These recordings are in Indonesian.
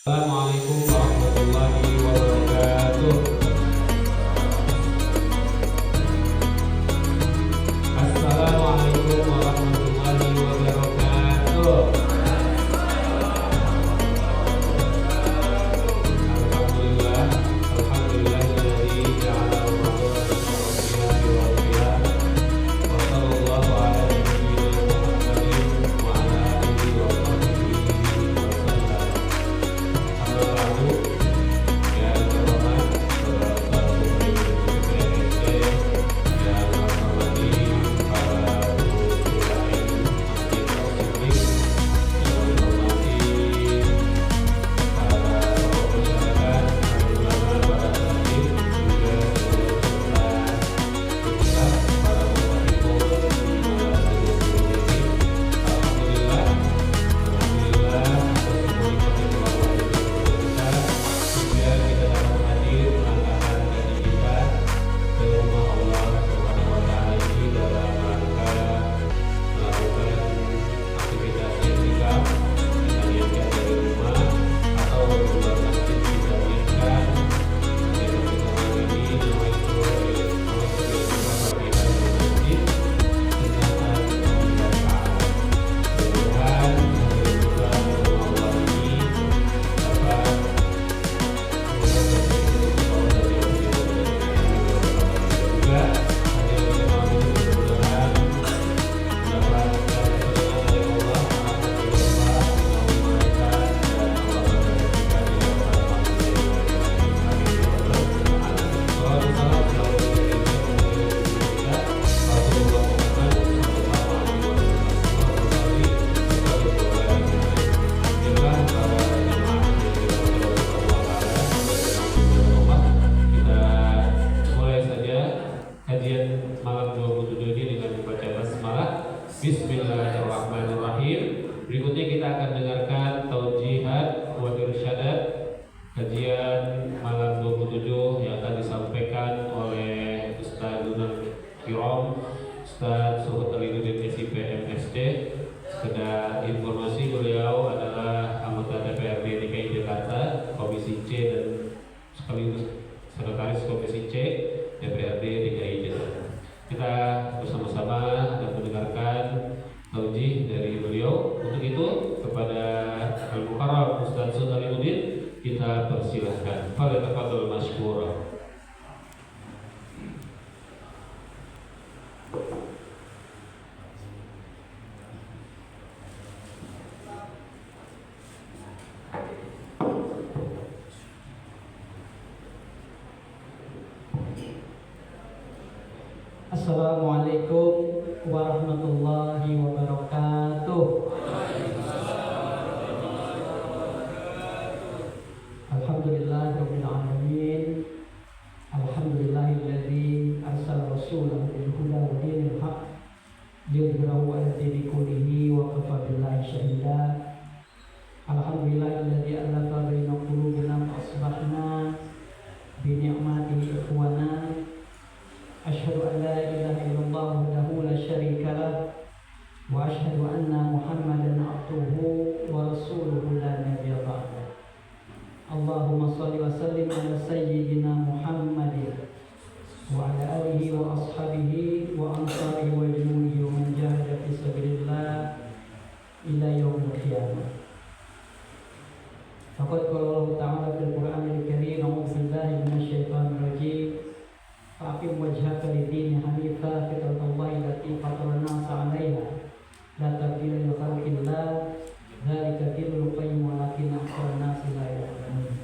Assalamualaikum warahmatullahi wabarakatuh. Assalamualaikum warahmatullahi wabarakatuh. Alhamdulillah, alhamdulillahilladzi ja'ala Ramadan shahran wasi'an wa sallallahu ala nabiyyina Muhammadin wa ala alihi wa sahbihi wasallam. Amma ba'du, yang terhormat Bapak Gubernur DPRD, yang kami hormati para guru lain Masjid Al-Siddiq, yang kami hormati para tokoh masyarakat, para ulama, para salafin, juga seluruh peserta itikaf, para muhibun di malam Idul Fitri ini. Alhamdulillah, alhamdulillah atas semua nikmat yang telah Allah berikan kepada kita, sehingga kita dapat hadir melangkahkan kaki kita ke rumah Allah Subhanahu wa Ta'ala ini dalam rangka melakukan aktivitas itikaf, kita niatkan dari rumah atau di luar masjid kita niatkan agar kita malam ini nama itu masuk ke beberapa kita di masjid ternyata kita bermanfaat. Mudah-mudahan hadir kita ke rumah Allah ini dapat kemudian terjadi kepada Allah dari yang kita juga hadir kita malam ini mudah-mudahan mendapatkan pertolongan dari Allah, rahmat dari Allah, melalui malaikat dan Allah berkata di dalam para manusia yang lain. Amin ya rabbal alamin. Salawat dan salam selalu diberikan kepada Nabi kita Rasulullah Muhammad sallallahu alaihi wasallam. Inilah para jemaah yang dirahmati oleh Allah Ta'ala. Dengan kita mulai saja kajian malam 27 ini dengan membaca basmalah. Bismillahirrahmanirrahim. Berikutnya kita akan dengarkan taujihat wa irsyadat kajian malam 27 yang akan disampaikan oleh Ustadzul Kiram Ustadz Suhud Alinuddin SIP MSD. Sekedar informasi, beliau adalah anggota DPRD DKI Jakarta Komisi C dan sekaligus sekretaris Komisi C DPRD DKI Jakarta. Kita bersama-sama akan mendengarkan taujih dari beliau. Untuk itu kepada Al-Mukarram Ustadz Suhud Alinuddin kita persilahkan. Falyatafadhal mashkura. Assalamualaikum warahmatullahi wabarakatuh. Alhamdulillahirabbil alamin. Alhamdulillahilladzi arsala rasulahu bil huda wa dinil haqq liyudhhirahu 'ala dini kullihi wa kafa billahi shahida. Alhamdulillahilladzi alafa baina qulubina fa asbahna bi ni'matihi ikhwana. Asyhadu an la ilaha illallah wahdahu la syarika lah wa asyhadu anna Muhammadan abduhu wa rasuluhu la nabiyya ba'dah. Allahumma shalli wa sallim ala sayyidina Muhammadin wa ala alihi wa ashabihi wa ansarihi wa junudihi wa man jahada fi sabilillah ila yaumil qiyamah. Faqad qala Allah ta'ala fil Qur'anil Karim, a'udzu billahi minasy syaithanir rajim. Fa'aqim wajhaka lid-dini hanifa fitratallahi allati fatara an-nasa 'alaiha la tabdila li khalqillah dzalika dinul qayyim walakinna aktsara an-nasi la ya'lamun.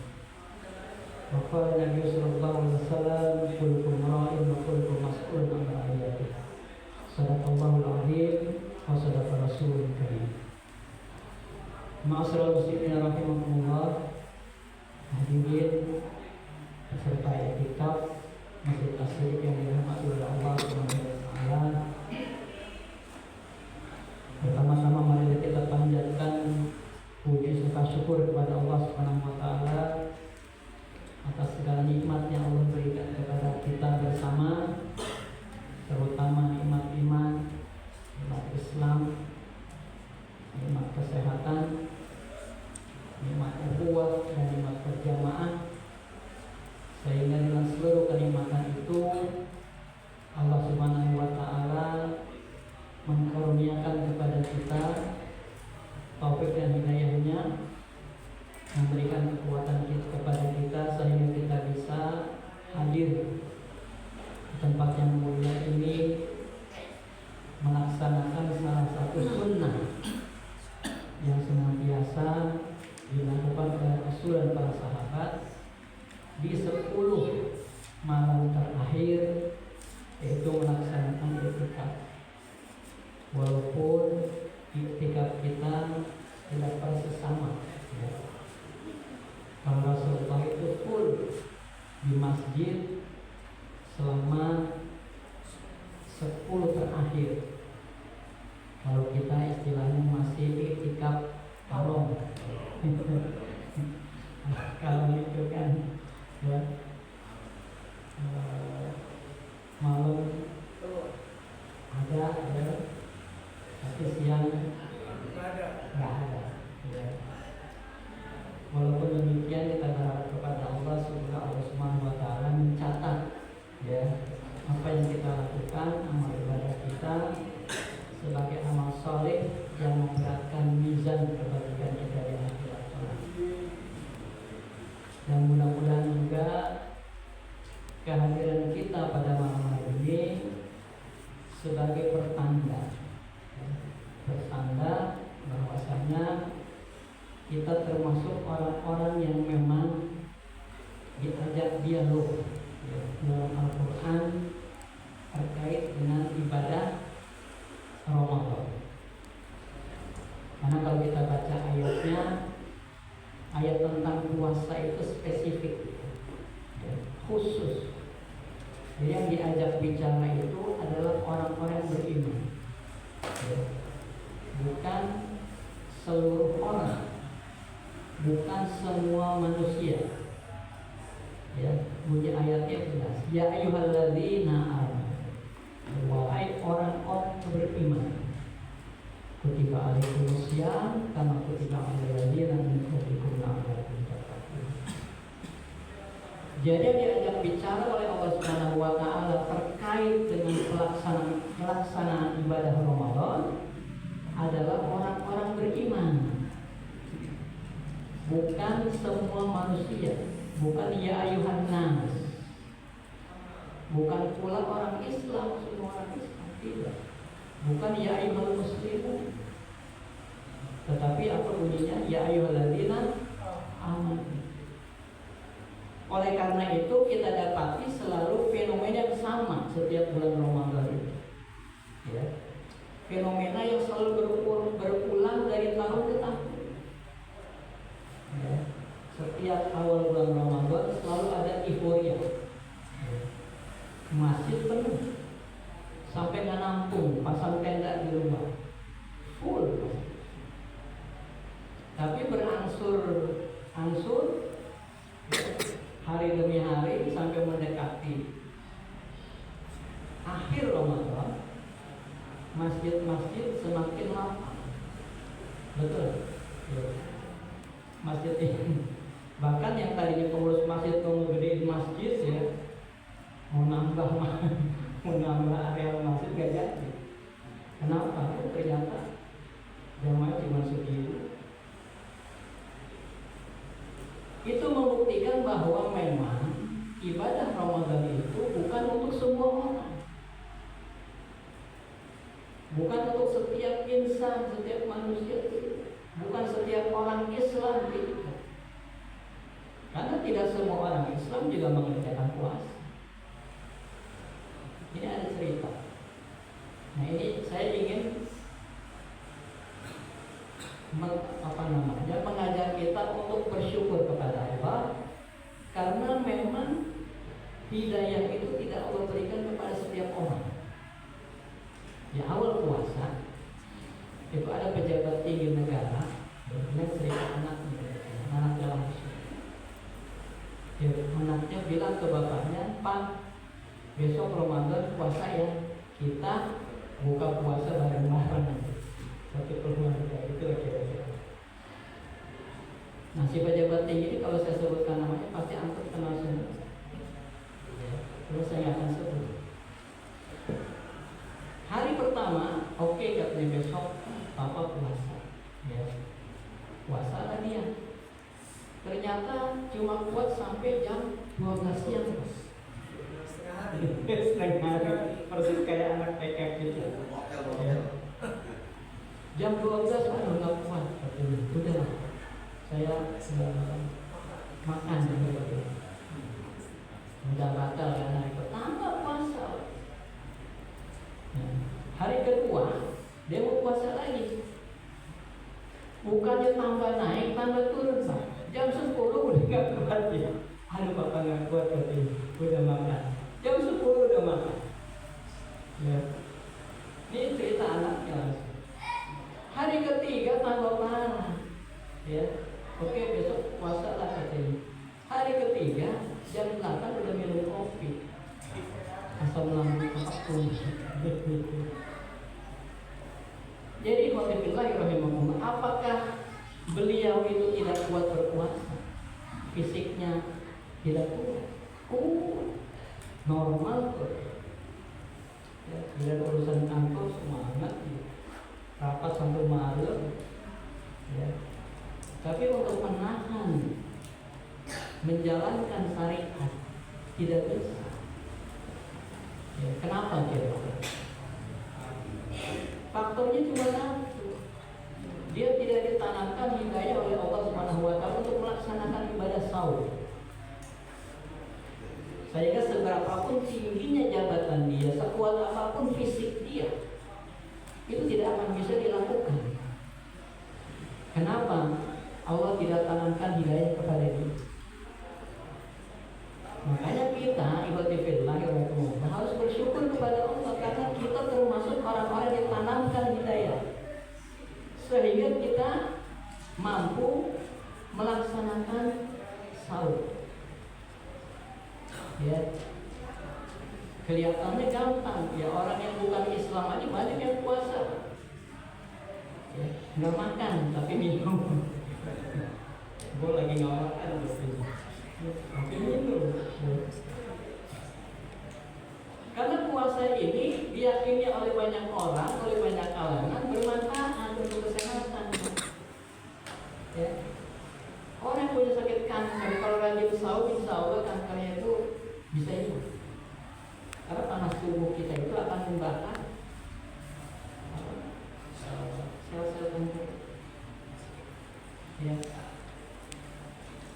Wa qala Nabi sallallahu alaihi wasallam, kullukum ra'in wa kullukum mas'ulun 'an ra'iyatihi. Sadaqallahul 'azim wa sadaqa rasulul karim. Ma'asyiral muslimin rahimakumullah, hadirin peserta itikaf Masjid Al-Siddiq yang dirahmati oleh Allah Subhanahu wa Ta'ala. Pertama-tama mari kita panjatkan puji serta syukur kepada Allah Subhanahu wa Ta'ala atas segala nikmat yang Allah berikan kepada kita bersama, terutama nikmat iman, nikmat Islam, nikmat kesehatan, nikmat ukhuwah ukhuwah dan nikmat berjamaah, sehingga dengan seluruh kenikmatan itu Allah Subhanahu wa taala mengkaruniakan kepada kita taufik dan hidayahnya, memberikan kekuatan kepada kita sehingga kita bisa hadir di tempat yang mulia ini, melaksanakan salah satu sunnah yang senantiasa dilakukan oleh Rasul dan para sahabat di 10 malam terakhir, yaitu melaksanakan i'tikaf. Walaupun i'tikaf kita tidak persis sama, ya. Kalau Rasulullah itu full di masjid selama 10 terakhir. Kalau kita istilahnya masih i'tikaf kalong. Kalau itu kan ya, malam ada, tapi siang nggak ada. Ya. Walaupun demikian kita berharap kepada Allah Subhanahu wa taala mencatat ya apa yang kita lakukan, amal ibadah kita sebagai amal saleh yang memberatkan mizan kebaikan kita di akhirat kelak. Dan mudah-mudahan juga kehadiran kita pada malam hari ini sebagai pertanda bahwasanya kita termasuk orang-orang yang memang diajak dialog ya, dalam Al-Quran terkait dengan ibadah Ramadan. Karena kalau kita baca ayatnya, ayat tentang puasa itu spesifik ya, khusus. Jadi yang diajak bicara itu adalah orang-orang beriman ya. Bukan seluruh orang, bukan semua manusia ya. Bunyi ayatnya jelas, ya ayyuhalladzina amanu, wahai orang-orang beriman, kutiba alaikumusiyam kama kutiba alal ladzina min qablikum la'allakum tattaqun. Jadi diajak bicara oleh Allah Subhanahu wa taala terkait dengan pelaksanaan ibadah Ramadan adalah orang-orang beriman. Bukan semua manusia, bukan ya ayuhan nas, bukan pula orang Islam, semua orang Islam tidak, bukan ya ayuhal muslimun, tetapi apa bunyinya ya ayyuhalladzina amanu. Oleh karena itu kita dapati selalu fenomena yang sama setiap bulan Ramadan itu ya. Fenomena yang selalu berulang dari tahun ke tahun ya. Setiap awal bulan Ramadan selalu ada euforia ya. Masjid penuh sampai nggak nampung, pasang tenda di rumah full. Tapi berangsur ya, hari demi hari sampai mendekati akhir Ramadan, masjid-masjid semakin lapang. Betul ya. Masjid ini bahkan yang tadinya pengurus masjid mau gedein masjid ya, mau nambah area masjid gak jadi. Kenapa? Ternyata jamaah cuma segitu. Itu membuktikan bahwa memang ibadah Ramadan itu bukan untuk semua orang, bukan untuk setiap insan, setiap manusia, bukan setiap orang Islam tidak. Karena tidak semua orang Islam juga mengerjakan puasa. Ini ada cerita. Nah ini saya ingin mengajak kita untuk bersyukur kepada Allah, karena memang hidayah itu tidak Allah berikan kepada setiap orang. Di awal puasa itu ada pejabat tinggi negara yang cerita anak dalam ya, anaknya bilang ke bapaknya, Pak, besok Ramadan puasa ya, kita buka puasa bareng-bareng satu keluarga. Itu kira-kira. Nah, si pejabat tinggi ini kalau saya sebutkan namanya pasti antum kenal semua. Terus saya akan sebut. Hari pertama, oke, katanya besok Papa puasa. Ya. Puasa lah dia. Ternyata cuma kuat sampai jam 12 siang. Setengah hari, persis kayak anak TK gitu. Ya. Jam 12 nggak kuat. Udah, saya makan dulu. Udah batal kan hari pertama puasa. Nah, hari kedua dia mau puasa lagi. Bukannya tambah naik, tambah turun Pak. Jam 10 udah nggak kuat ya. Aduh Bapak nggak kuat katanya. Udah makan. Jam 10 udah makan. Ya. Ini cerita anaknya. Hari ketiga tambah parah. Ya. Oke, besok puasa lah katanya. Hari ketiga jam 8 udah minum kopi. Asam lambung apapun. Jadi Bismillahirrahmanirrahim. Apakah beliau itu tidak kuat berpuasa? Fisiknya tidak kuat. Normal kok. Ya, tidak ada urusan kantor semangat. Rapat sampai malam. Ya. Tapi untuk menahan, menjalankan syariat tidak bisa. Ya, kenapa kira-kira? Faktornya cuma satu. Dia tidak ditanamkan hidayah oleh Allah Subhanahu wa taala untuk melaksanakan ibadah saum. Sehingga seberapapun tingginya jabatan dia, sekuat apapun fisik dia, itu tidak akan bisa dilakukan. Kenapa? Allah tidak tanamkan hidayah kepada dia. Makanya kita ibadillah harus bersyukur kepada Allah karena kita termasuk orang-orang yang tanamkan hidayah, sehingga kita mampu melaksanakan saum. Ya, kelihatannya gampang. Ya, orang yang bukan Islam aja banyak yang puasa. Ya, nggak makan tapi minum. Gue lagi nggak makan tapi minum. Karena puasa ini diyakini oleh banyak orang, oleh banyak kalangan bermanfaat untuk kesehatan. Ya. Orang yang punya sakit kanker kalau rajin saum, insya Allah kankernya itu bisa hilang. Karena panas tubuh kita itu akan membakar sel-sel kanker. Ya.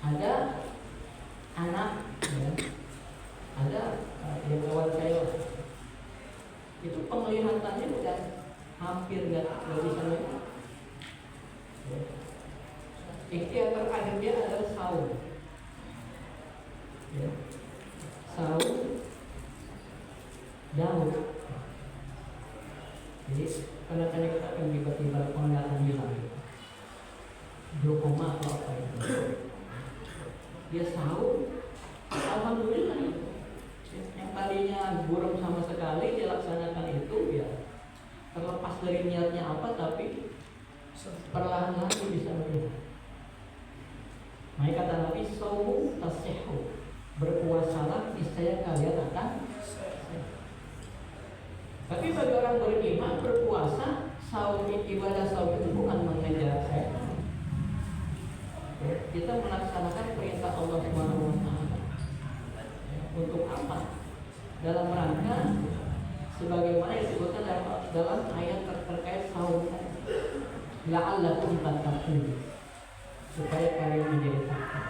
Ada anak, ya, ada yang kawan saya itu penglihatannya udah hampir nggak bisa melihat. Ya. Ikhtiar terakhir dia adalah saum. Ya. Saum Daud. Jadi kadang-kadang kita akan tiba-tiba penglihatan hilang. Glaukoma atau apa itu. Dia saum, alhamdulillah itu. Yang tadinya buram sama sekali dia laksanakan itu, ya terlepas dari niatnya apa, tapi perlahan-lahan dia bisa melihat. Maka kata Nabi, saumu tasihhu, berpuasalah niscaya kalian akan sehat. Tapi bagi orang beriman berpuasa, saum, ibadah saum itu bukan mengejar sehat. Kita melaksanakan perintah Allah Subhanahu wa taala. Untuk apa? Dalam rangka sebagaimana yang disebutkan dalam ayat terkait saum, la'allakum tattaqun, supaya kalian menjadi takwa.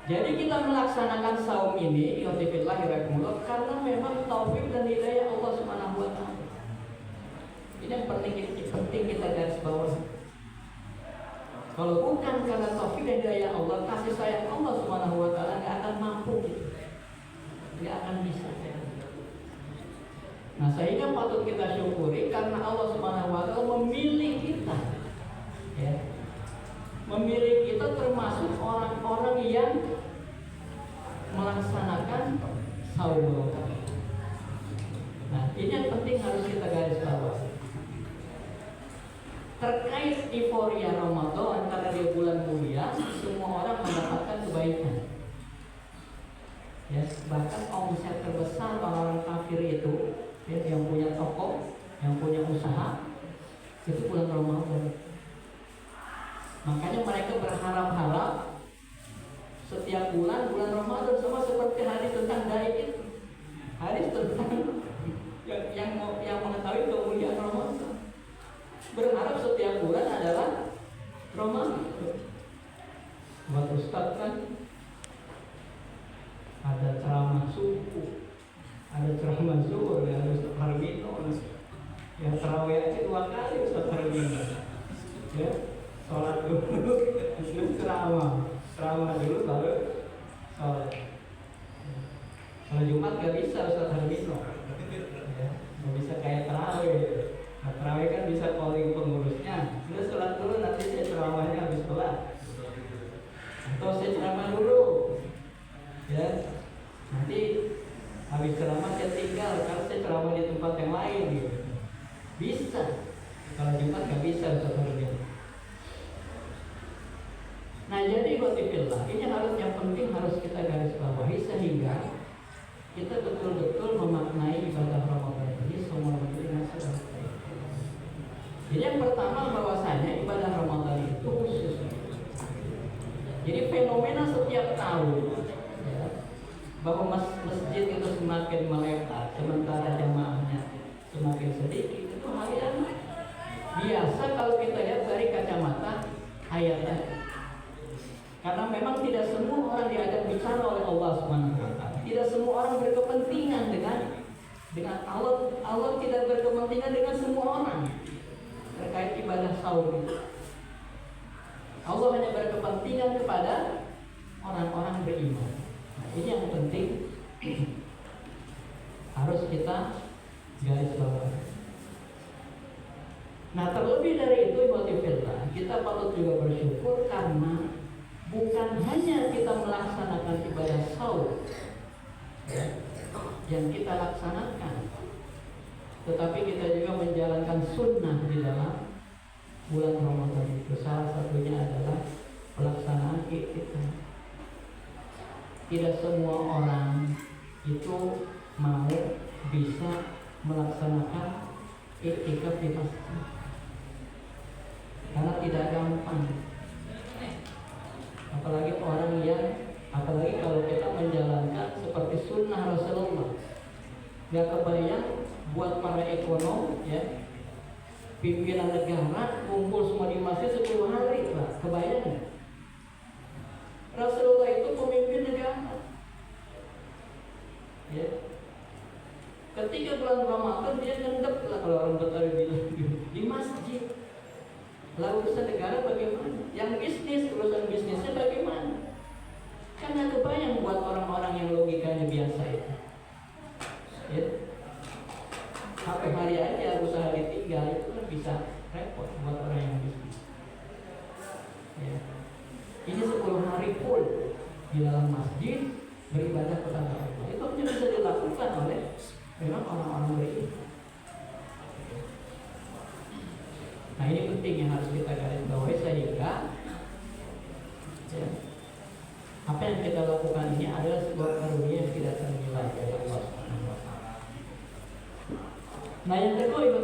Jadi kita melaksanakan saum ini Bismillahirrahmanirrahim karena memang taufik dan hidayah Allah Subhanahu wa taala. Ini yang penting kita garis bawahi. Kalau bukan karena taufik dan hidayah Allah, kasih sayang Allah Subhanahu wa taala, nggak akan mampu gitu. Nggak akan bisa. Nah, sehingga patut kita syukuri karena Allah Subhanahu wa taala memilih kita. Ya. Memilih kita termasuk orang-orang yang melaksanakan saum. Nah, ini yang penting harus kita garis bawahi. terkait euforia Ramadan karena dia bulan mulia, semua orang mendapatkan kebaikan. Ya, bahkan omset terbesar orang-orang kafir itu, ya, yang punya toko, yang punya usaha, itu bulan Ramadan. Makanya mereka berharap-harap setiap bulan Ramadan, sama seperti hadis tentang daik itu. Hadis tentang yang mengetahui kemuliaan Ramadan. Berharap setiap bulan adalah Ramadan. Buat Ustaz kan ada ceramah subuh, ada ceramah zuhur, ada Ustaz Harbino, ya tarawih aja 2 kali Ustaz Harbino. Ya, sholat dulu, terus ceramah dulu baru sholat. Kalau Jumat gak bisa Ustaz Harbino, ya, gak bisa kayak tarawih. Nah, tarawih kan bisa calling pengurusnya. Sudah sholat dulu, nanti saya ceramahnya habis sholat. Atau saya ceramah dulu, ya. Nanti habis ceramah saya tinggal, karena saya ceramah di tempat yang lain, gitu. Bisa. Kalau Jumat nggak bisa sebenarnya. Nah, jadi khotifillah, ini harus yang penting harus kita garis bawahi sehingga kita betul-betul memaknai ibadah Ramadan ini semua dengan sebaik. Jadi yang pertama bahwasanya ibadah Ramadan itu khusus. Jadi fenomena setiap tahun, ya, bahwa masjid itu semakin melebar sementara jamaahnya semakin sedikit, itu hal yang biasa kalau kita lihat dari kacamata ayatnya. Karena memang tidak semua orang diajak bicara oleh Allah SWT. Tidak semua orang berkepentingan dengan Allah. Allah tidak berkepentingan dengan semua orang terkait ibadah sahur itu. Allah hanya berkepentingan kepada orang-orang beriman. Nah, ini yang penting harus kita garis bawahi. Nah, terlebih dari itu ikhwatifillah, kita patut juga bersyukur karena bukan hanya kita melaksanakan ibadah sahur, ya, yang kita laksanakan, tetapi kita juga menjalankan sunnah di dalam bulan Ramadan itu. Salah satunya adalah pelaksanaan iktikaf. Tidak semua orang itu mau bisa melaksanakan iktikaf di masjid karena tidak gampang. Apalagi kalau kita menjalankan seperti sunnah Rasulullah. Gak kebayang buat para ekonom, ya, pimpinan negara kumpul semua di masjid 10 hari lah, kebayang. Rasulullah itu pemimpin negara, ya. Ketika bulan Ramadan dia ngendep lah, kalau orang Betawi bilang, di masjid. Lalu urusan negara bagaimana? Yang bisnis, urusan bisnisnya bagaimana? Karena kebayang buat orang-orang yang logikanya biasa itu, ya. Satu hari aja usaha ditinggal itu kan bisa repot buat orang yang bisnis, ya. Ini 10 hari full di dalam masjid beribadah kepada Allah. Itu hanya bisa dilakukan oleh memang orang-orang beriman. Nah, ini penting yang harus kita garis bawahi sehingga, ya, apa yang kita lakukan ini adalah sebuah karunia yang tidak ternilai dari Allah SWT. Nah, yang kedua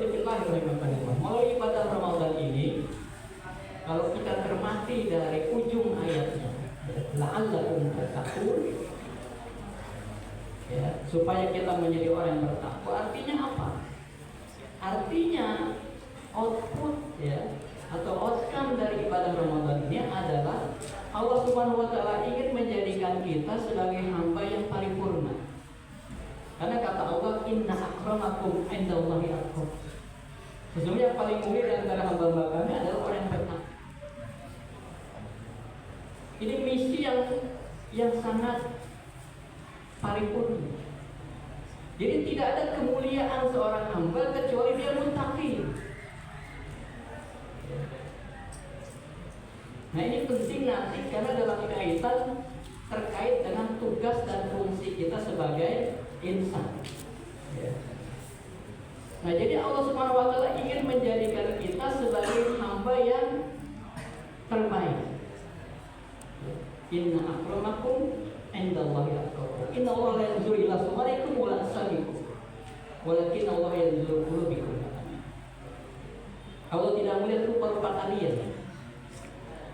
melalui ibadah Ramadan ini, kalau kita cermati dari ujung ayatnya, la'allakum tattaqun, ya, supaya kita menjadi orang yang bertakwa. Artinya apa? Artinya output, ya, atau outcome dari ibadah Ramadan ini adalah Allah Subhanahu wa taala ingin menjadikan kita sebagai hamba yang paripurna. Karena kata Allah, inna akramakum indallahi atqakum. Sesungguhnya yang paling mulia di antara hamba-hamba kami adalah orang yang bertakwa. Ini misi yang sangat paripurna. Jadi tidak ada kemuliaan seorang hamba kecuali dia muttaqi. Nah, ini penting nanti karena dalam kaitan terkait dengan tugas dan fungsi kita sebagai insan, ya. Nah, jadi Allah Subhanahu wa taala ingin menjadikan kita sebagai hamba yang terbaik. Inna akramakum indallahi atqakum. Inna Allah la yanzuru ila suwarikum wa la asamikum. Walakin Allah yanzuru qulubikum. Allah tidak melihat rupa-rupa kalian.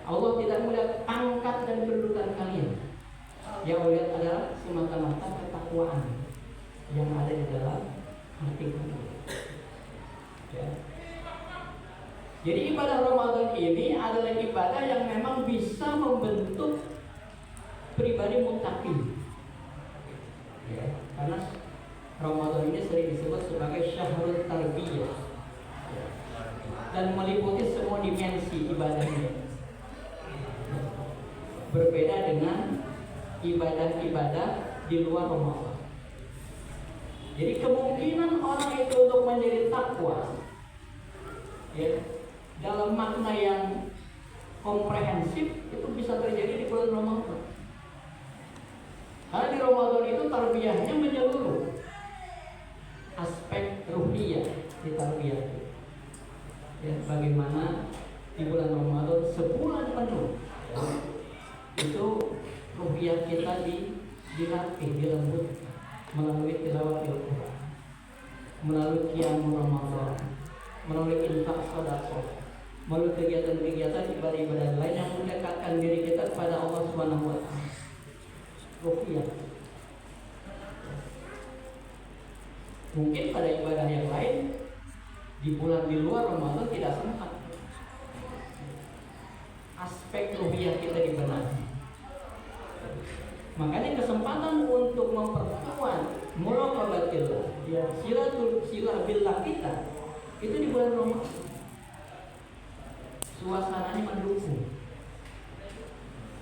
Allah tidak melihat pangkat dan kedudukan kalian. Yang Allah lihat adalah semata-mata ketakwaan yang ada di dalam hati kalian. Ya. Jadi ibadah Ramadan ini adalah ibadah yang memang bisa membentuk pribadi muttaqin. Ya, karena Ramadan ini sering disebut sebagai syahrul tarbiyah. Ya. Dan meliputi semua dimensi ibadahnya. Berbeda dengan ibadah-ibadah di luar Ramadan. Jadi kemungkinan orang itu untuk menjadi takwa, ya, dalam makna yang komprehensif itu bisa terjadi di bulan Ramadan. Karena di Ramadan itu tarbiyahnya menyeluruh, aspek ruhiyah di tarbiyah. Ya, bagaimana di bulan Ramadan sebulan penuh, ya, itu ruhiyah kita dilatih, dilembutkan melalui tilawah Al-Quran, melalui qiyamul Ramadan, melalui infak sedekah, melalui kegiatan-kegiatan ibadah-ibadah lain yang mendekatkan diri kita kepada Allah Subhanahu wa taala. Ruhiyah. Mungkin pada ibadah yang lain di bulan di luar Ramadan tidak sempat. Aspek ruhiyah kita dibenahi. Makanya kesempatan untuk memperkuat muraqabatillah, ya, silah billah kita itu di bulan Ramadan. Suasananya mendukung.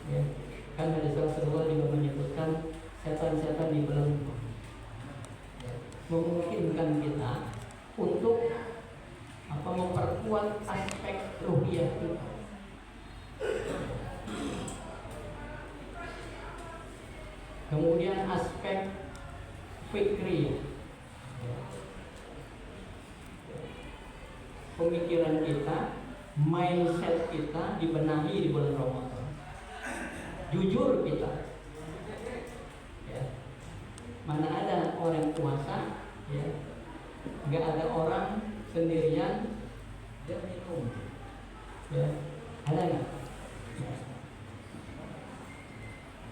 Ya, kan hadis Rasulullah juga menyebutkan setan-setan di bulan memungkinkan kita untuk memperkuat aspek ruhiyah kita. Kemudian aspek fikri, pemikiran kita, mindset kita dibenahi di bulan Ramadan. Jujur kita, ya. Mana ada orang puasa, ya, nggak ada orang sendirian dia minum, ya, ada nggak? Ya.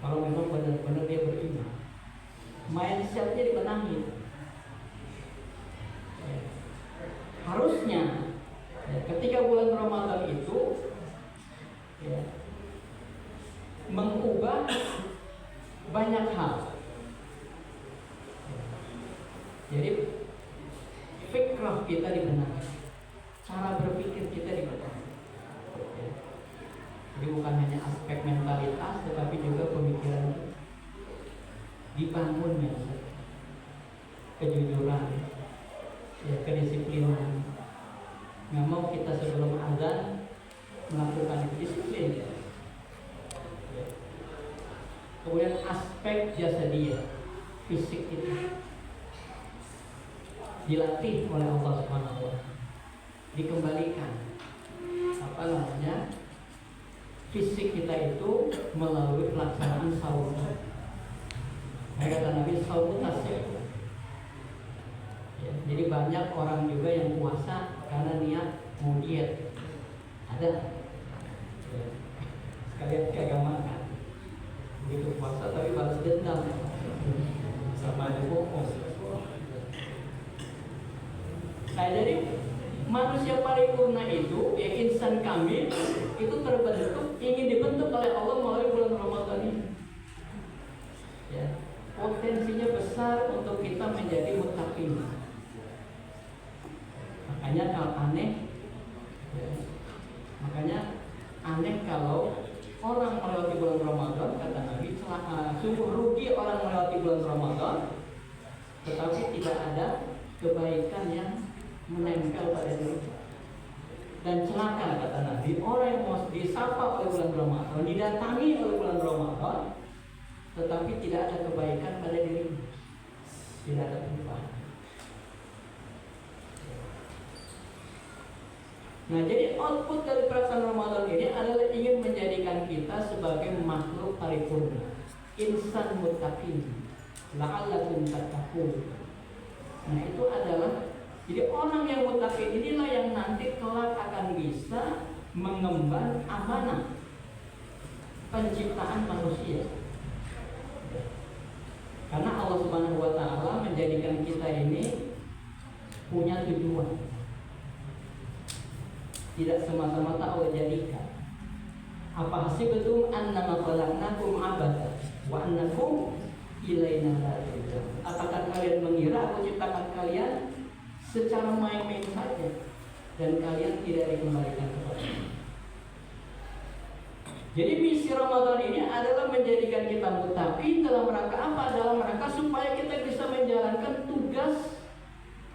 Kalau memang benar-benar dia beriman, mindsetnya dibenahi. Ya. Harusnya, ya, ketika bulan Ramadan itu, ya, mengubah banyak hal. Jadi fikrah kita dibenahi, cara berpikir kita dibenahi. Jadi bukan hanya aspek mentalitas, tetapi juga pemikiran dibangun, ya, kejujuran, ya, kedisiplinan. Nggak mau kita sebelum azan melakukan disiplin. Ya. Kemudian aspek jasadiyah, fisik kita dilatih oleh Allah Subhanahu wa taala, dikembalikan fisik kita itu melalui pelaksanaan saum. Kata Nabi, saum nasib. Ya, jadi banyak orang juga yang puasa karena niat mau diet. Ada, ya, sekalian keagamaan. Begitu puasa tapi balas dendam sama aja bohong. Nah, jadi manusia paripurna itu, ya, insan kamil itu terbentuk, ingin dibentuk oleh Allah melalui bulan Ramadan ini. Ya, potensinya besar untuk kita menjadi muttaqin. Makanya kalau aneh, ya, kalau orang melewati bulan Ramadan, kata Nabi, sungguh rugi orang melewati bulan Ramadan, tetapi tidak ada kebaikan yang menempel pada diri. Dan celaka, kata Nabi, orang yang mau disapa oleh bulan Ramadan, didatangi oleh bulan Ramadan, tetapi tidak ada kebaikan pada dirinya, tidak ada perubahan. Nah, jadi output dari perasaan Ramadan ini adalah ingin menjadikan kita sebagai makhluk paripurna, insan muttaqin, la'allakum tattaqun. Nah, itu adalah jadi orang yang muttaqin inilah yang nanti kelak akan bisa mengemban amanah penciptaan manusia. Karena Allah Subhanahu wa taala menjadikan kita ini punya tujuan. Tidak semata-mata Allah jadikan. Apa hasibtum annama khalaqnakum abada wa annakum ilaina la turja'un. Apakah kalian mengira aku ciptakan kalian secara main-main saja dan kalian tidak dikembalikan kepada-Nya? Jadi misi Ramadan ini adalah menjadikan kita muttaqin dalam rangka apa? Dalam rangka supaya kita bisa menjalankan tugas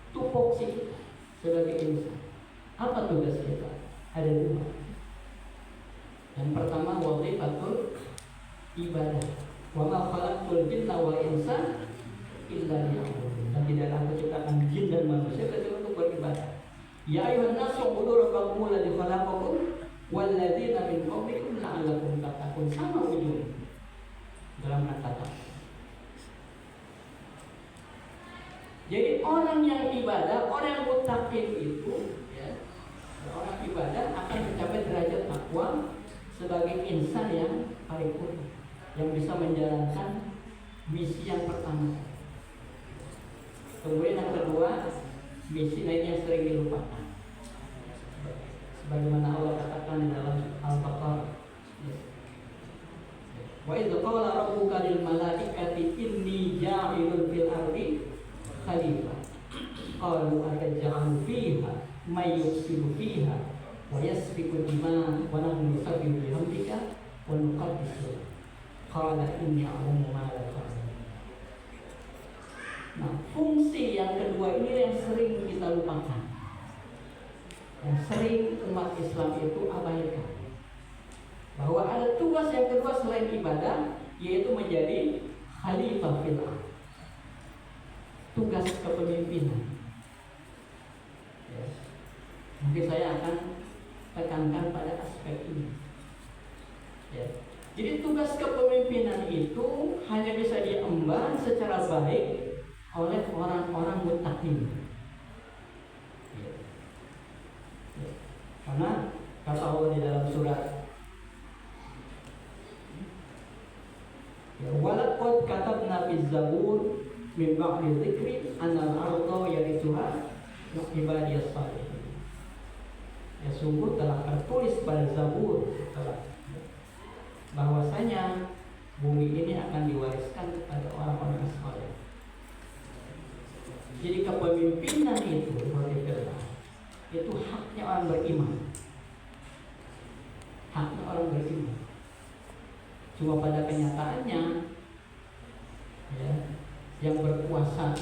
tupoksi kita sebagai insan. Apa tugas kita? Ada dua. Yang pertama wazifatul ibadah. Wa ma khalaqtul jinna wal insa illa liya'budun. Dan tidaklah aku ciptakan jin dan manusia kecuali untuk beribadah. Ya ayyuhan nasu ubudu rabbakum alladzi khalaqakum walladzina min qablikum la'allakum tattaqun. Sama ujung dalam kata. Jadi orang yang ibadah, orang yang muttaqin itu ya, orang ibadah akan mencapai derajat takwa sebagai insan yang paripurna, yang bisa menjalankan misi yang pertama. Kemudian yang kedua, misi lainnya yang sering dilupakan. Sebagaimana Allah katakan di dalam Al-Baqarah. Wa idz qala rabbuka lil malaikati inni ja'ilun fil ardi khalifah. Qalu ataj'alu fiha may yufsidu fiha wa yasfiku dima wa nahnu nusabbihu bihamdika wa nuqaddisu. Qala inni a'lamu ma la ta'lamun. Nah, fungsi yang kedua ini yang sering kita lupakan, yang sering umat Islam itu abaikan, bahwa ada tugas yang kedua selain ibadah, yaitu menjadi khalifah fil ardh, tugas kepemimpinan. Yes. Mungkin saya akan tekankan pada aspek ini. Yes. Jadi tugas kepemimpinan itu hanya bisa diemban secara baik oleh orang-orang muttaqin. Yes. Yes. Karena kata Allah di dalam surat walaqad katabna fiz zabur min ba'di dzikri annal arda yarithuha ibadiyas salihin. Ya, sungguh telah tertulis pada Zabur bahwasanya bumi ini akan diwariskan kepada orang-orang saleh. Jadi kepemimpinan itu itu haknya orang beriman. Haknya orang beriman. Cuma pada kenyataannya ya, yang berkuasa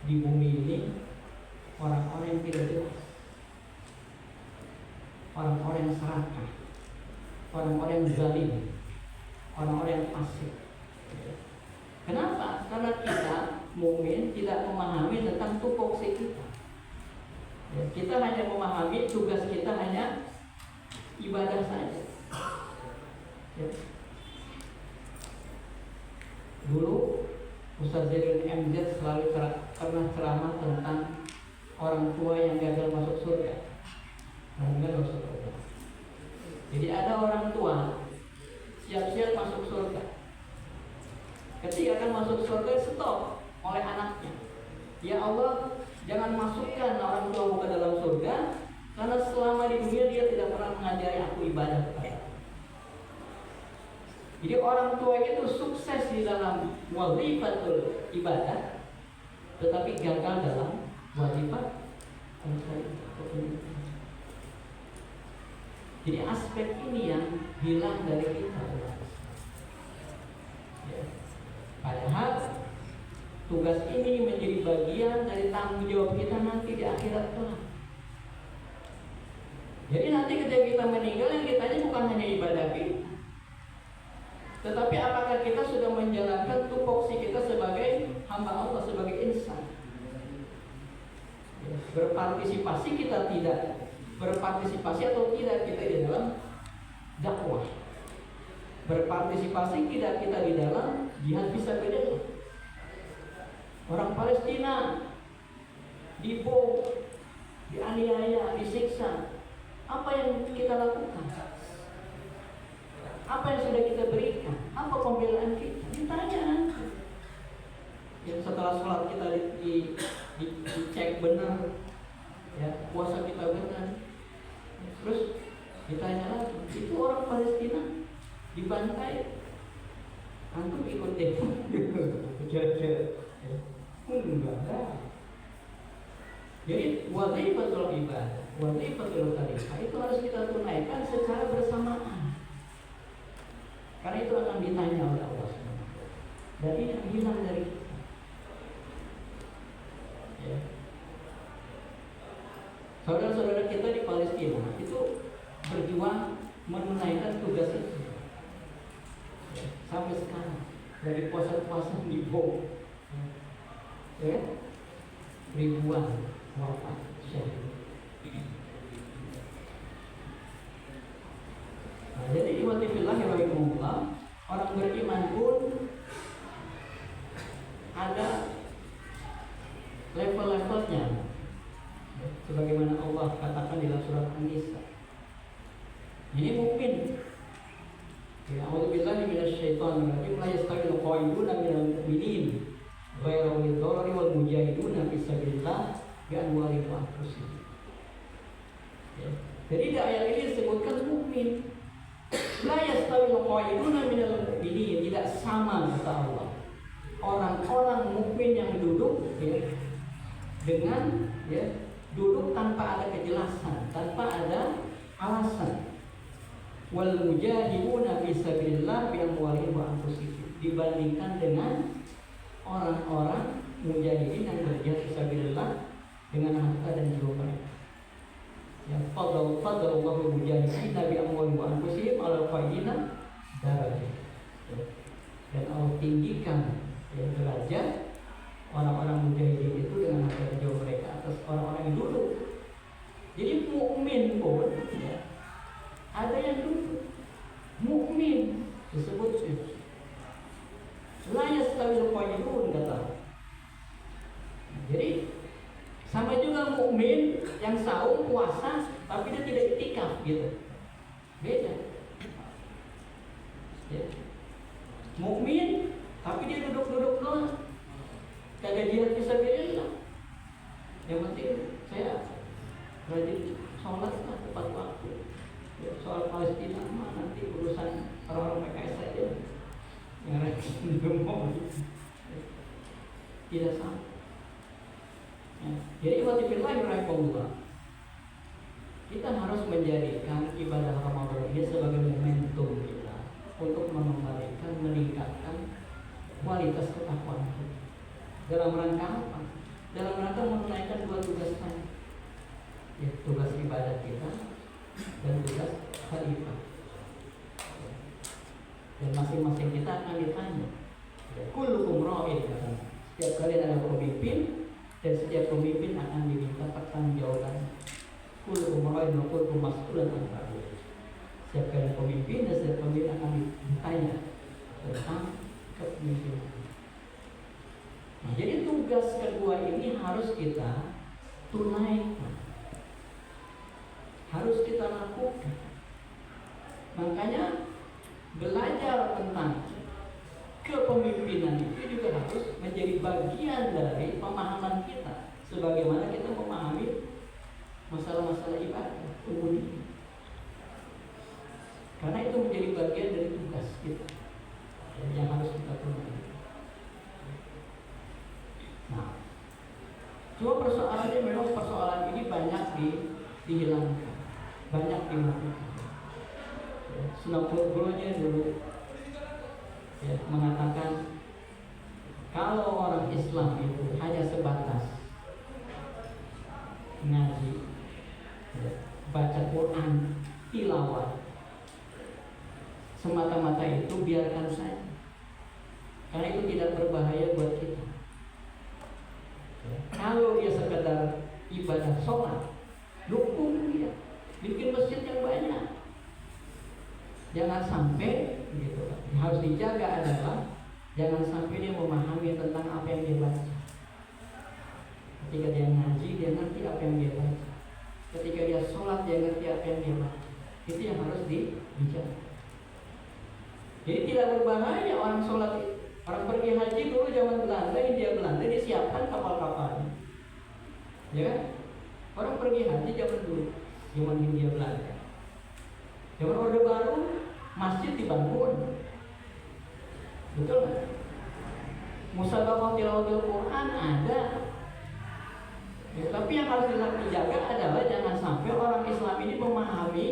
di bumi ini orang-orang yang tidak jelas, orang-orang yang serakah, orang-orang yang zalim, orang-orang yang fasik. Kenapa? Karena kita mungkin tidak memahami tentang tupoksi kita. Kita hanya memahami tugas kita hanya ibadah saja. Dulu Ustaz Zaidul MZ selalu pernah ceramah tentang orang tua yang gagal masuk surga. Jadi ada orang tua siap-siap masuk surga. Ketika akan masuk surga, stop oleh anaknya. Ya Allah, jangan masukkan orang tua ke dalam surga, karena selama di dunia dia tidak pernah mengajari aku ibadah kepada. Jadi orang tua itu sukses di dalam wazifatul ibadah, tetapi gagal dalam wazifah. Jadi aspek ini yang hilang dari kita. Ya. Padahal tugas ini menjadi bagian dari tanggung jawab kita nanti di akhirat kelak. Jadi nanti ketika kita meninggal, yang ditanya bukan hanya ibadah kita, tetapi apakah kita sudah menjalankan tupoksi kita sebagai hamba Allah, sebagai insan. Berpartisipasi kita tidak Berpartisipasi atau tidak kita di dalam dakwah? Berpartisipasi tidak kita di dalam jihad fisabilillah? Orang Palestina dibom, dianiaya, disiksa. Apa yang kita lakukan? Apa yang sudah kita berikan? Apa pembelaan kita? Ditanya nanti. Ya, setelah sholat kita dicek benar, ya, puasa kita benar. Terus ditanya lagi, itu orang Palestina dibantai, antum ikut demo? Enggak lah. Jadi wazifatul ibadah, wazifatul tarikah itu harus kita tunaikan secara bersamaan. Karena itu akan ditanya oleh Allah SWT. Dan ini hilang dari kita. Ya. Saudara-saudara kita di Palestina itu berjuang menunaikan tugas itu ya, sampai sekarang, dari puasa-puasa dibom, ya, ribuan wafat syahid. Nah, jadi ikhwatifillah rahimahullah, orang beriman pun ada level-levelnya, sebagaimana Allah katakan dalam surat An-Nisa. Ini mukmin. Ya, a'udzubillahi minasyaitonir rajim. La yastawil qa'iduna minal mu'minin ghairu ulil dharari wal mujahiduna fi sabilillah bi amwalihim wa anfusihim. Ya. Jadi di ayat ini disebutkan mukmin. La yastawil qa'iduna minal mu'minin, tidak sama kata Allah. Orang-orang mukmin yang duduk ya, dengan ya, duduk tanpa ada kejelasan, tanpa ada alasan. Wal mujahiduna fi sabilillah bi amwalihim wa anfusihim, dibandingkan dengan orang-orang mujahidin yang berjihad fi sabilillah dengan harta dan jiwa mereka. Ya, fadallahu mujahidina bi amwalihim wa anfusihim ala fa'ina darajat. Dan Allah tinggikan ya, derajat orang-orang mujahidin itu dengan harta dan jiwa mereka atas orang-orang yang duduk. Jadi mukmin pun ya, ada yang duduk. Mukmin disebut itu. La yastawil qa'idun kata. Jadi sama juga mukmin yang saum puasa tapi dia tidak iktikaf gitu. Beda. Ya. Mukmin tapi dia duduk-duduk doang. Kagak jihad fisabilillah. Yang penting saya rajin sholat tepat waktu. Ya, soal Palestina mah nanti urusan orang-orang PKS saja yang rajin demo. Tidak sama. Ya. Jadi wajibillah rahimahullah, kita harus menjadikan ibadah Ramadan ini sebagai momentum kita untuk mengembalikan, meningkatkan kualitas ketakwaan kita. Dalam rangka apa? Dalam rangka menunaikan dua tugas tadi, ya, tugas ibadah kita dan tugas khalifah. Dan masing-masing kita akan ditanya. Kullukum ra'in, setiap kalian ada pemimpin dan setiap pemimpin akan diminta pertanggungjawaban. Kullukum ra'in wa kullukum mas'ulun an ra'iyatihi. Setiap kalian pemimpin dan setiap pemimpin akan ditanya tentang kepemimpinan. Nah, jadi tugas kedua ini harus kita tunaikan, harus kita lakukan. Makanya belajar tentang kepemimpinan itu juga harus menjadi bagian dari pemahaman kita, sebagaimana kita memahami masalah-masalah ibadah umum. Karena itu menjadi bagian dari tugas kita yang harus kita tunaikan. Nah, cuma persoalannya memang persoalan ini banyak dihilangkan, banyak dimatikan. Ya, Sunapurgurunya dulu ya, mengatakan kalau orang Islam itu hanya sebatas ngaji, ya, baca Quran, tilawah, semata-mata itu biarkan saja, karena itu tidak berbahaya buat kita. Kalau dia sekedar ibadah sholat, dukung dia. bikin masjid yang banyak. Jangan sampai gitu kan. Yang harus dijaga adalah jangan sampai dia memahami tentang apa yang dia baca. Ketika dia ngaji, dia ngerti apa yang dia baca. Ketika dia sholat, dia ngerti apa yang dia baca. Itu yang harus dijaga. Jadi tidak berbahaya orang sholat. Orang pergi haji dulu zaman Belanda, Hindia Belanda disiapkan kapal-kapalnya. Ya kan? Orang pergi haji zaman dulu, zaman Hindia Belanda. Zaman Orde Baru, masjid dibangun. Betul nggak? Musabaqah tilawatil Quran ada. Ya, tapi yang harus dijaga adalah jangan sampai orang Islam ini memahami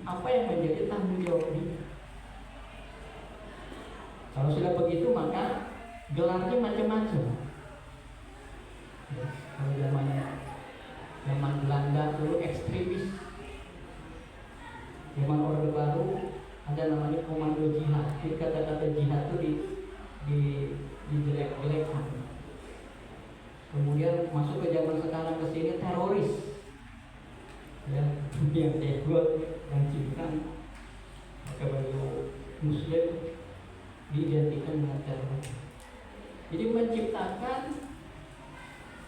apa yang menjadi tanggung jawabnya. Kalau sudah begitu maka gelarnya macam-macam. Ya, kalau zaman Belanda dulu ekstremis. Zaman Orde Baru ada namanya komando jihad. Jadi kata-kata jihad itu dijelek-jelekan. Kemudian masuk ke zaman sekarang ke sini teroris. Ya, yang tegot, yang cibikan pakai baju muslim diidentikan dengan teroris. Jadi menciptakan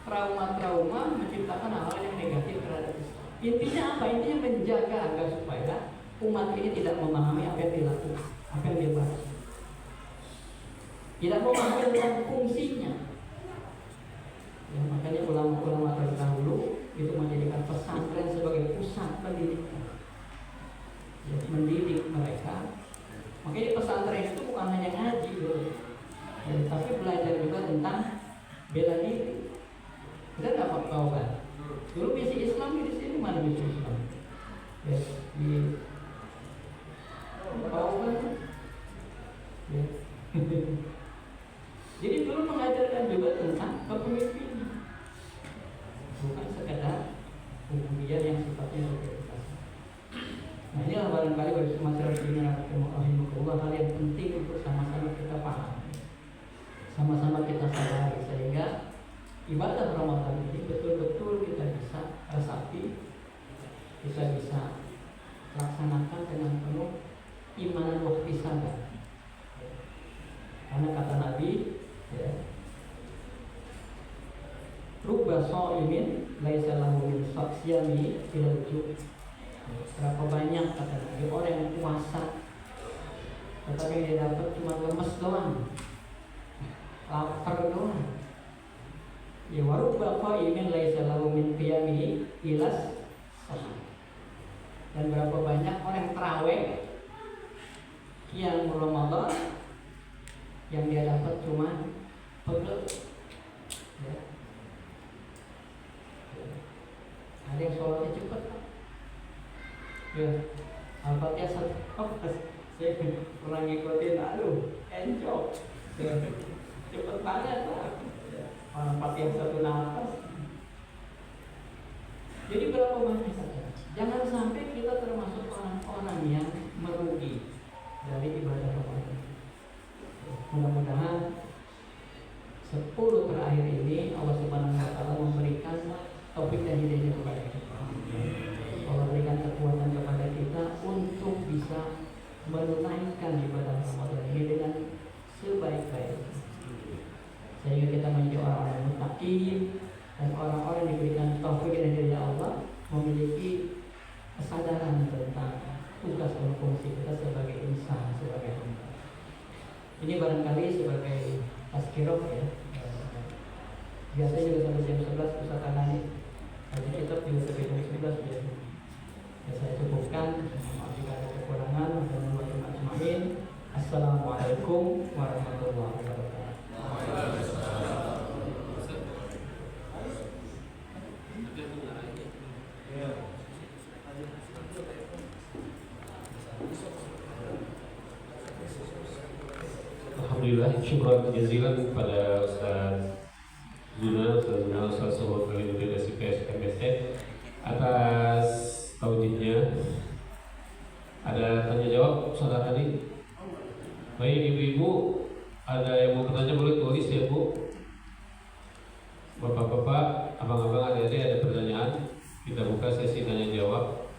trauma-trauma, menciptakan hal-hal yang negatif terhadap Islam. Intinya apa? Intinya menjaga agar supaya umat ini tidak memahami apa yang dilakukan, apa yang dibahas, tidak memahami tentang fungsinya. Ya, makanya ulama-ulama terdahulu itu menjadikan pesantren sebagai pusat pendidikan, ya, mendidik mereka. Makanya pesantren itu bukan hanya ngaji, ya, tapi belajar juga tentang bela diri. Kita dapat tahu kan? Dulu misi Islam di sini mana misi Islam? Ya, di tahu kan? Ya. Jadi dulu mengajarkan juga tentang kepemimpinan, bukan sekedar kemudian yang sifatnya otoritas. Nah, inilah barangkali bagi masyarakat ini rahimahullah hal yang penting untuk sama-sama kita pahami, sama-sama kita sadari, sehingga ibadah Ramadan ini betul-betul kita bisa resapi, kita bisa laksanakan dengan penuh iman dan ihtisaban. Karena kata Nabi, ya, rubba sha'imin laisa lahu min siyami illa al-ju'. Berapa banyak kata Nabi orang yang puasa tetapi yang dia dapat cuma lemes doang, lapar doang. Ya, wa rubba qa'imin laisa lahu min qiyamihi illa shalah. Dan berapa banyak orang tarawih yang Ramadan yang dia dapat cuma pegel. Ya. Ada yang sholatnya cepat. Ya, Al-Fatihah satu saya kurang ngikutin, aduh, encok. Ya. Cepet banget lah. Al-Fatihah satu nafas. Jadi berapa banyak saja. Jangan sampai kita termasuk orang-orang yang merugi dari ibadah Ramadan. Mudah-mudahan 10 terakhir ini Allah Subhanahu wa taala memberikan taufik dan hidayah kepada kita. Allah berikan kekuatan kepada kita untuk bisa menunaikan ibadah Ramadan ini dengan sebaik-baiknya. Sehingga kita menjadi orang yang muttaqin dan orang-orang yang diberikan taufik dan hidayah Allah memiliki kesadaran tentang tugas dan fungsi kita sebagai insan, sebagai hamba. Ini barangkali sebagai tazkirah, ya. Biasanya juga sampai jam 11 pusaka nani. Jadi kita juga sampai jam 11 biasanya. Ya, saya cukupkan. Maaf jika ada kekurangan. Assalamualaikum warahmatullahi wabarakatuh. Alhamdulillah, syukur jazilan kepada Ustaz Zuna, Ustaz Sohor Kalimuddin SIPS MSN atas taujihnya. Ada tanya jawab saudara tadi? Baik, ibu-ibu ada yang mau bertanya boleh tulis ya Bu. Bapak-bapak, abang-abang, adik-adik ada pertanyaan, kita buka sesi tanya jawab.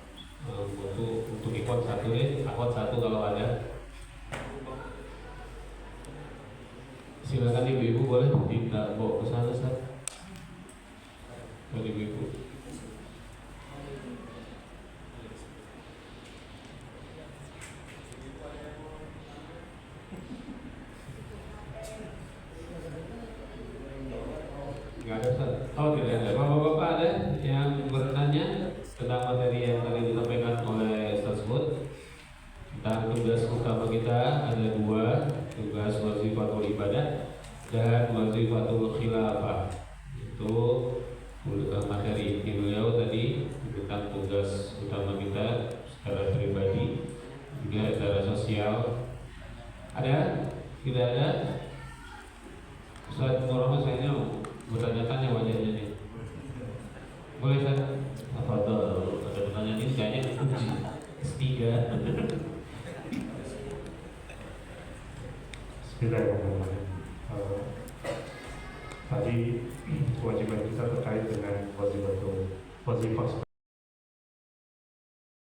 untuk ikon satu nih, akun satu kalau ada. Silakan ibu-ibu boleh dibawa ke sana, Ustaz. Boleh ibu-ibu. Nggak ada, Ustaz. Oh, tidak ada. Bapak-bapak ada yang bertanya tentang materi yang tadi disampaikan oleh Ustaz Bud? Tentang tugas utama kita ada dua, tugas wazifatul ibadah dan wazifatul khilafah. Itu materi beliau tadi tentang tugas utama kita secara pribadi juga secara sosial. Ada? Tidak ada? Ustaz Nur Rahman saya bertanya-tanya wajahnya nih. Boleh Ustaz? Ada pertanyaan ini kayaknya uji S3. Bismillahirrahmanirrahim. Tadi kewajiban kita terkait dengan wazifah